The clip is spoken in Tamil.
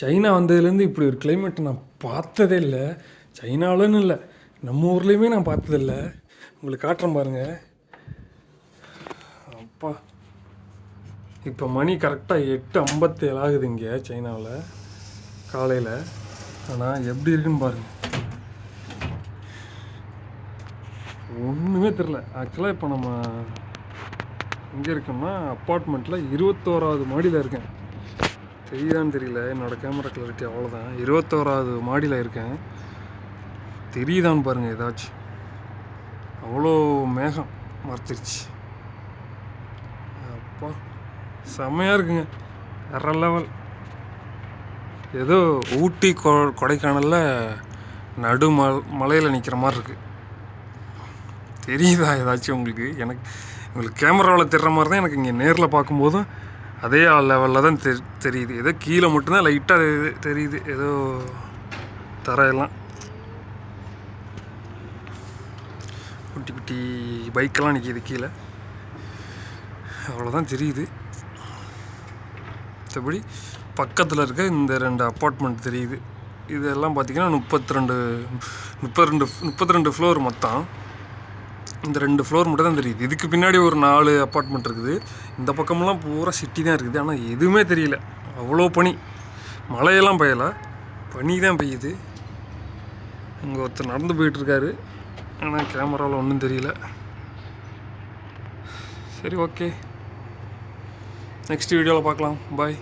சைனா வந்ததுலேருந்து இப்படி ஒரு கிளைமேட்டை நான் பார்த்ததே இல்லை. சைனாவிலன்னு இல்லை, நம்ம ஊர்லேயுமே நான் பார்த்ததில்ல. உங்களுக்கு காட்டுறேன் பாருங்கள். அப்பா, இப்போ மணி கரெக்டாக 8:57 ஆகுது இங்கே சைனாவில் காலையில். ஆனால் எப்படி இருக்குன்னு பாருங்கள், ஒன்றுமே தெரில. ஆக்சுவலாக இப்போ நம்ம எங்கே இருக்கோம்னா அப்பார்ட்மெண்ட்டில் 21வது மாடியில் இருக்கேன். தெரியுதான்னு தெரியல, என்னோடய கேமரா கிளாரிட்டி அவ்வளோதான். 21வது மாடியில் இருக்கேன். தெரியுதான்னு பாருங்கள் ஏதாச்சும். அவ்வளோ மேகம் மறைச்சிருச்சு. அப்பா செம்மையாக இருக்குங்க, வேற லெவல். ஏதோ ஊட்டி கொடைக்கானலில் நடு மலையில் நிற்கிற மாதிரி இருக்குது. தெரியுதா ஏதாச்சும் உங்களுக்கு? உங்களுக்கு கேமராவில் தெரிகிற மாதிரி தான் எனக்கு இங்கே நேரில் பார்க்கும்போதும் அதே லெவலில் தான் தெரியுது. ஏதோ கீழே மட்டும்தான் லைட்டாக தெரியுது, ஏதோ தரையெல்லாம். குட்டி குட்டி பைக்கெல்லாம் நிற்கிது கீழே, அவ்வளோதான் தெரியுது. மற்றபடி பக்கத்தில் இருக்க இந்த 2 அப்பார்ட்மெண்ட் தெரியுது. இதெல்லாம் பார்த்திங்கன்னா 32 ஃப்ளோர் மொத்தம். இந்த 2 ஃப்ளோர் மட்டும் தான் தெரியுது. இதுக்கு பின்னாடி ஒரு 4 அப்பார்ட்மெண்ட் இருக்குது. இந்த பக்கமெல்லாம் பூரா சிட்டி தான் இருக்குது. ஆனால் எதுவுமே தெரியல, அவ்வளோ பனி. மழையெல்லாம் பெய்யலை, பனி தான் பெய்யுது. இங்கே ஒருத்தர் நடந்து போயிட்டுருக்காரு, ஆனால் கேமராவில் ஒன்றும் தெரியல. சரி, ஓகே, நெக்ஸ்ட் வீடியோவில் பார்க்கலாம். பாய்.